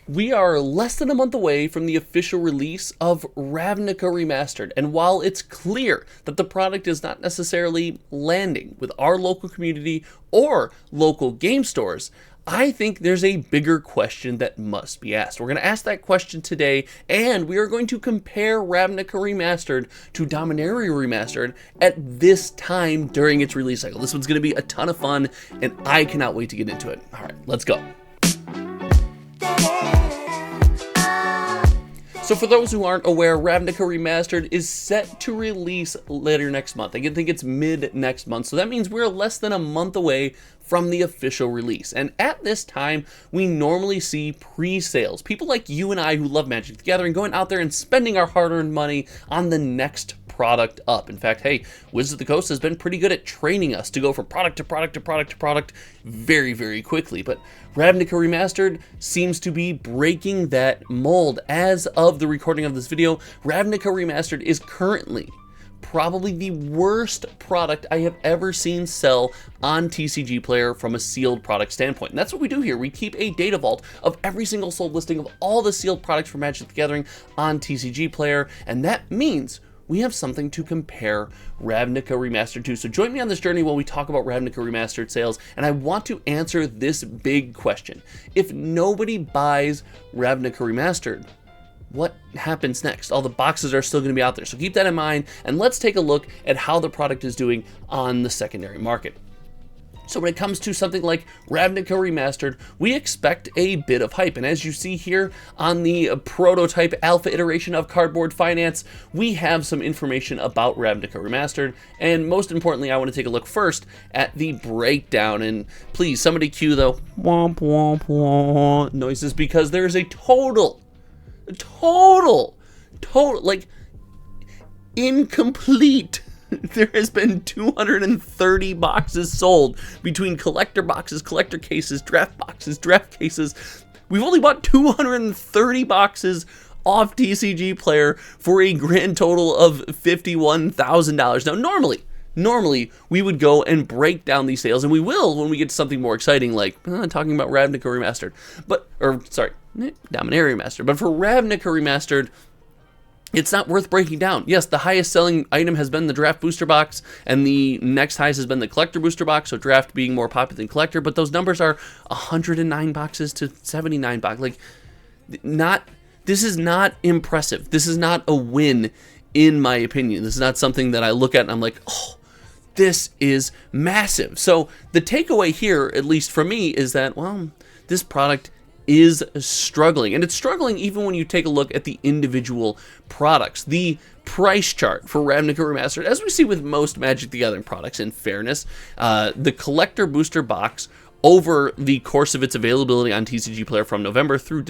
We are less than a month away from the official release of Ravnica Remastered, and while it's clear that the product is not necessarily landing with our local community or local game stores, I think there's a bigger question that must be asked. We're going to ask that question today, and we are going to compare Ravnica Remastered to Dominaria Remastered at this time during its release cycle. This one's going to be a ton of fun, and I cannot wait to get into it. All right, let's go. So for those who aren't aware, Ravnica Remastered is set to release later next month. I think it's mid next month, so that means we're less than a month away from the official release. And at this time, we normally see pre-sales. People like you and I who love Magic the Gathering going out there and spending our hard-earned money on the next product up. In fact, hey, Wizards of the Coast has been pretty good at training us to go from product to product to product to product very, very quickly. But Ravnica Remastered seems to be breaking that mold. As of the recording of this video, Ravnica Remastered is currently probably the worst product I have ever seen sell on TCG Player from a sealed product standpoint. And that's what we do here. We keep a data vault of every single sold listing of all the sealed products for Magic the Gathering on TCG Player, and that means we have something to compare Ravnica Remastered to. So join me on this journey while we talk about Ravnica Remastered sales, and I want to answer this big question. If nobody buys Ravnica Remastered, what happens next? All the boxes are still going to be out there, so keep that in mind, and let's take a look at how the product is doing on the secondary market. So when it comes to something like Ravnica Remastered, we expect a bit of hype. And as you see here on the prototype alpha iteration of Cardboard Finance, we have some information about Ravnica Remastered. And most importantly, I want to take a look first at the breakdown. And please, somebody cue the womp womp womp noises, because there is a total, like, incomplete. There has been 230 boxes sold between collector boxes, collector cases, draft boxes, draft cases. We've only bought 230 boxes off TCG Player for a grand total of $51,000. Now, normally we would go and break down these sales, and we will when we get to something more exciting, like talking about Ravnica Remastered, Dominaria Remastered. But for Ravnica Remastered, it's not worth breaking down. Yes, the highest selling item has been the Draft Booster Box, and the next highest has been the Collector Booster Box, so Draft being more popular than Collector, but those numbers are 109 boxes to 79 boxes. This is not impressive. This is not a win, in my opinion. This is not something that I look at and I'm like, oh, this is massive. So the takeaway here, at least for me, is that, well, this product is struggling, and it's struggling even when you take a look at the individual products. The price chart for Ravnica Remastered, as we see with most Magic the Gathering products, in fairness, the Collector Booster Box, over the course of its availability on TCG Player from November through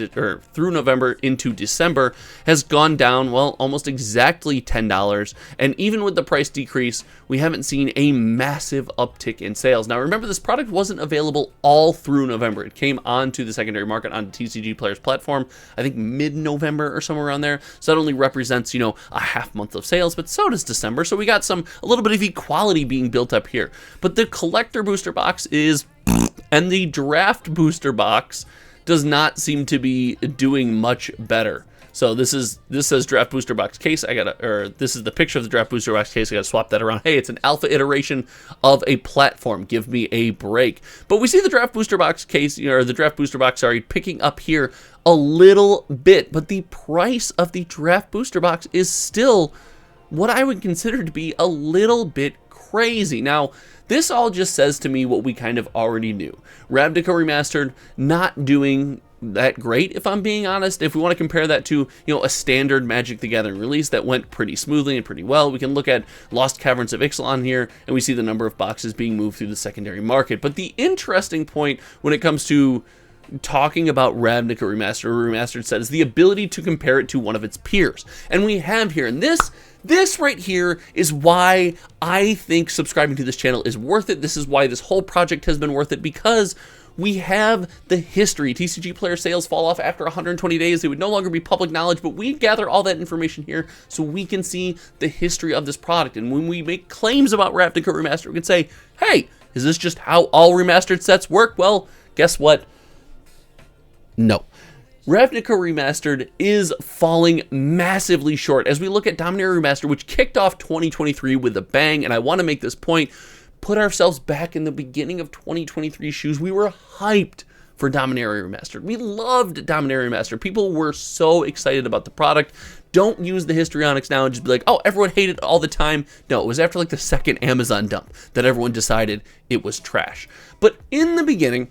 November into December, has gone down, well, almost exactly $10. And even with the price decrease, we haven't seen a massive uptick in sales. Now, remember, this product wasn't available all through November. It came onto the secondary market on TCG Player's platform, I think mid-November or somewhere around there. So that only represents, a half month of sales, but so does December. So we got a little bit of equality being built up here. But the Collector Booster Box is, and the Draft Booster Box does not seem to be doing much better. So this says Draft Booster Box case. This is the picture of the Draft Booster Box case. I gotta swap that around. Hey, it's an alpha iteration of a platform. Give me a break. But we see the Draft Booster Box case, or the Draft Booster Box, sorry, picking up here a little bit. But the price of the Draft Booster Box is still what I would consider to be a little bit crazy. Now, this all just says to me what we kind of already knew. Ravnica Remastered not doing that great, if I'm being honest. If we want to compare that to, a standard Magic the Gathering release that went pretty smoothly and pretty well, we can look at Lost Caverns of Ixalan here, and we see the number of boxes being moved through the secondary market. But the interesting point when it comes to talking about Ravnica Remastered set is the ability to compare it to one of its peers. And we have here, and this right here is why I think subscribing to this channel is worth it. This is why this whole project has been worth it, because we have the history. TCG Player sales fall off after 120 days. They would no longer be public knowledge, but we gather all that information here so we can see the history of this product. And when we make claims about Ravnica Remastered, we can say, hey, is this just how all remastered sets work? Well, guess what? No. Ravnica Remastered is falling massively short as we look at Dominaria Remastered, which kicked off 2023 with a bang, and I want to make this point, put ourselves back in the beginning of 2023 shoes. We were hyped for Dominaria Remastered. We loved Dominaria Remastered. People were so excited about the product. Don't use the histrionics now and just be like, oh, everyone hated it all the time. No, it was after like the second Amazon dump that everyone decided it was trash. But in the beginning,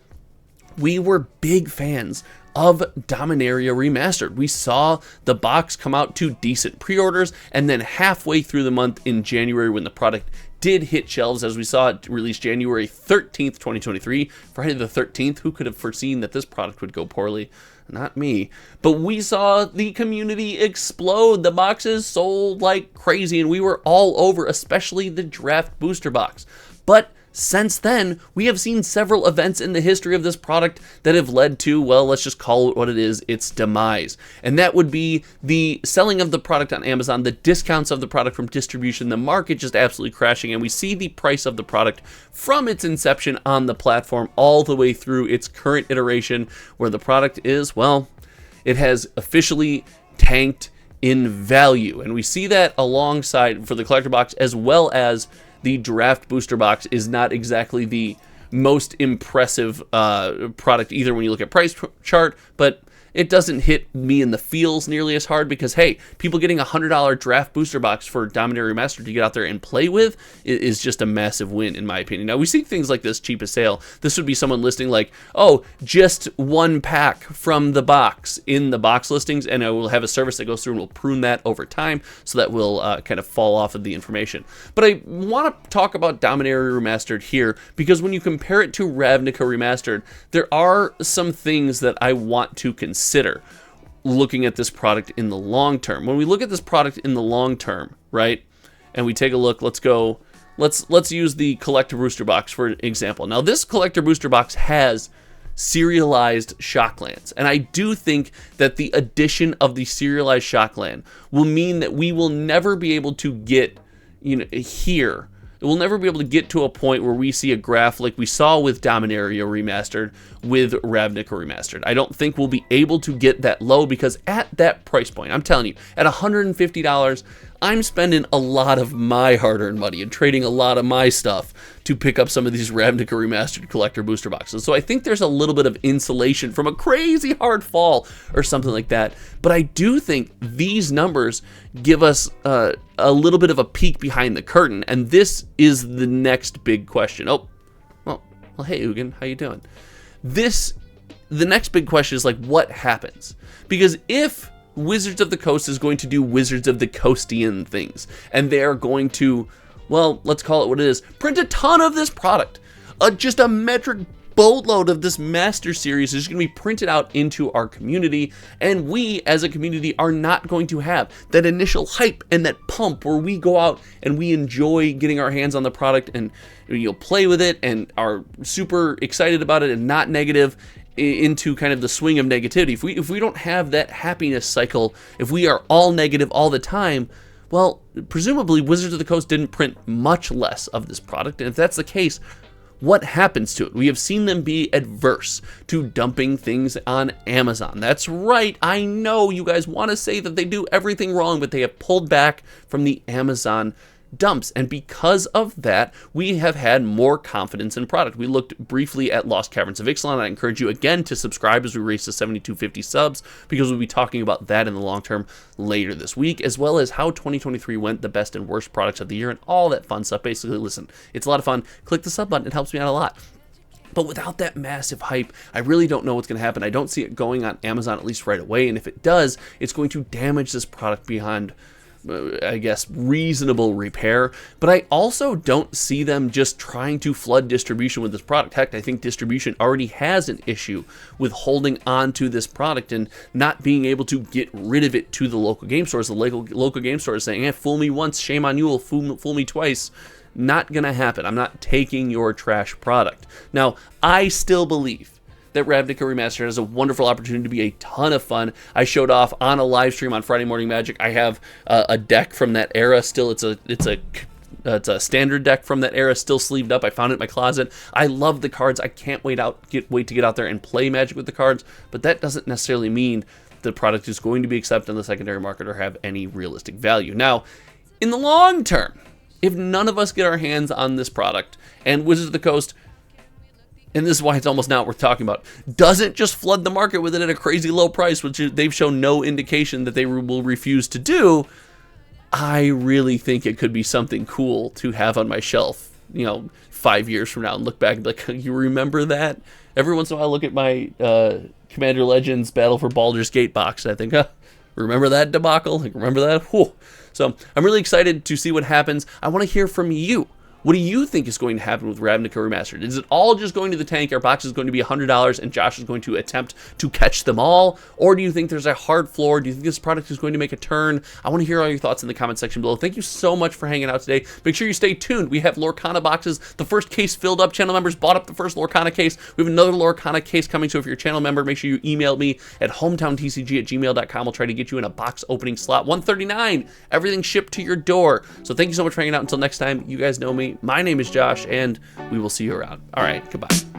we were big fans of Dominaria Remastered. We saw the box come out to decent pre-orders, and then halfway through the month in January, when the product did hit shelves, as we saw it released January 13th, 2023, Friday the 13th, who could have foreseen that this product would go poorly? Not me. But we saw the community explode. The boxes sold like crazy, and we were all over, especially the draft booster box. But since then, we have seen several events in the history of this product that have led to, well, let's just call it what it is, its demise. And that would be the selling of the product on Amazon, the discounts of the product from distribution, the market just absolutely crashing, and we see the price of the product from its inception on the platform all the way through its current iteration, where the product is, well, it has officially tanked in value. And we see that alongside for the collector box, as well as the draft booster box is not exactly the most impressive product either when you look at price chart, but it doesn't hit me in the feels nearly as hard because, hey, people getting a $100 draft booster box for Dominaria Remastered to get out there and play with is just a massive win, in my opinion. Now, we see things like this cheap as sale. This would be someone listing like, oh, just one pack from the box in the box listings, and I will have a service that goes through and will prune that over time, so that will kind of fall off of the information. But I want to talk about Dominaria Remastered here because when you compare it to Ravnica Remastered, there are some things that I want to consider looking at this product in the long term. When we look at this product in the long term, right, and we take a look, let's use the collector booster box for example. Now, this collector booster box has serialized Shocklands, and I do think that the addition of the serialized Shockland will mean that we will never be able to get, here. We'll never be able to get to a point where we see a graph like we saw with Dominaria Remastered with Ravnica Remastered. I don't think we'll be able to get that low because at that price point, I'm telling you, at $150, I'm spending a lot of my hard-earned money and trading a lot of my stuff to pick up some of these Ravnica Remastered collector booster boxes. So I think there's a little bit of insulation from a crazy hard fall or something like that. But I do think these numbers give us a little bit of a peek behind the curtain, and this is the next big question. Oh, well, hey, Ugin, how you doing? The next big question is like, what happens? Because if Wizards of the Coast is going to do Wizards of the Coastian things, and they are going to, well, let's call it what it is, print a ton of this product. Just a metric boatload of this Master Series is going to be printed out into our community, and we as a community are not going to have that initial hype and that pump where we go out and we enjoy getting our hands on the product and play with it and are super excited about it and not negative into kind of the swing of negativity. If we don't have that happiness cycle, if we are all negative all the time, well, presumably Wizards of the Coast didn't print much less of this product, and if that's the case, what happens to it? We have seen them be adverse to dumping things on Amazon. That's right, I know you guys want to say that they do everything wrong, but they have pulled back from the Amazon dumps, and because of that, we have had more confidence in product. We looked briefly at Lost Caverns of Ixalan. I encourage you again to subscribe as we race to 7250 subs, because we'll be talking about that in the long term later this week, as well as how 2023 went, the best and worst products of the year, and all that fun stuff. Basically, listen, it's a lot of fun. Click the sub button, it helps me out a lot. But without that massive hype, I really don't know what's going to happen. I don't see it going on Amazon, at least right away, and if it does, it's going to damage this product beyond, I guess, reasonable repair. But I also don't see them just trying to flood distribution with this product. Heck, I think distribution already has an issue with holding on to this product and not being able to get rid of it to the local game stores. The local game stores saying, fool me once, shame on you, will fool me twice. Not gonna happen. I'm not taking your trash product. Now, I still believe that Ravnica Remastered has a wonderful opportunity to be a ton of fun. I showed off on a live stream on Friday Morning Magic. I have a deck from that era still. It's a It's a standard deck from that era, still sleeved up. I found it in my closet. I love the cards. I can't wait to get out there and play Magic with the cards, but that doesn't necessarily mean the product is going to be accepted in the secondary market or have any realistic value. Now, in the long term, if none of us get our hands on this product, and Wizards of the Coast, and this is why it's almost not worth talking about, doesn't just flood the market with it at a crazy low price, which they've shown no indication that they will refuse to do, I really think it could be something cool to have on my shelf, 5 years from now and look back and be like, you remember that? Every once in a while I look at my Commander Legends Battle for Baldur's Gate box and I think, remember that debacle? Like, remember that? Whew. So I'm really excited to see what happens. I want to hear from you. What do you think is going to happen with Ravnica Remastered? Is it all just going to the tank? Our box is going to be $100 and Josh is going to attempt to catch them all? Or do you think there's a hard floor? Do you think this product is going to make a turn? I want to hear all your thoughts in the comment section below. Thank you so much for hanging out today. Make sure you stay tuned. We have Lorcana boxes. The first case filled up. Channel members bought up the first Lorcana case. We have another Lorcana case coming, so if you're a channel member, make sure you email me at hometowntcg@gmail.com. We'll try to get you in a box opening slot. 139. Everything shipped to your door. So thank you so much for hanging out. Until next time, you guys know me. My name is Josh, and we will see you around. All right, goodbye.